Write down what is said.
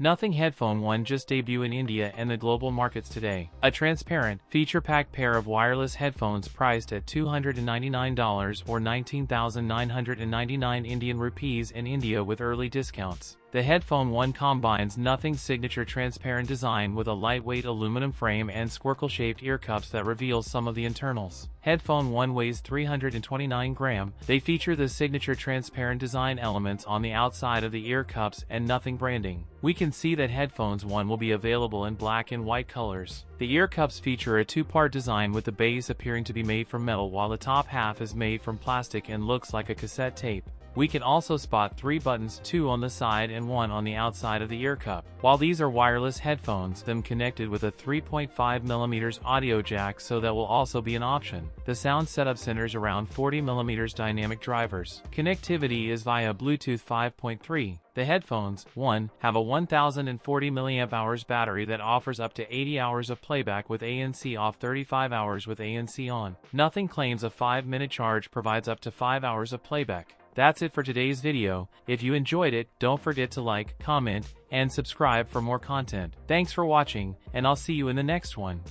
Nothing Headphone 1 just debuted in India and the global markets today. A transparent, feature-packed pair of wireless headphones priced at $299 or 19,999 Indian rupees in India with early discounts. The Headphone 1 combines Nothing's signature transparent design with a lightweight aluminum frame and squircle-shaped ear cups that reveals some of the internals. Headphone 1 weighs 329 grams. They feature the signature transparent design elements on the outside of the ear cups and Nothing branding. We can see that Headphones 1 will be available in black and white colors. The ear cups feature a two-part design with the base appearing to be made from metal while the top half is made from plastic and looks like a cassette tape. We can also spot 3 buttons, 2 on the side and 1 on the outside of the ear cup. While these are wireless headphones, them connected with a 3.5mm audio jack, so that will also be an option. The sound setup centers around 40mm dynamic drivers. Connectivity is via Bluetooth 5.3. The Headphones 1 have a 1040 mAh battery that offers up to 80 hours of playback with ANC off, 35 hours with ANC on. Nothing claims a 5-minute charge provides up to 5 hours of playback. That's it for today's video. If you enjoyed it, don't forget to like, comment, and subscribe for more content. Thanks for watching, and I'll see you in the next one.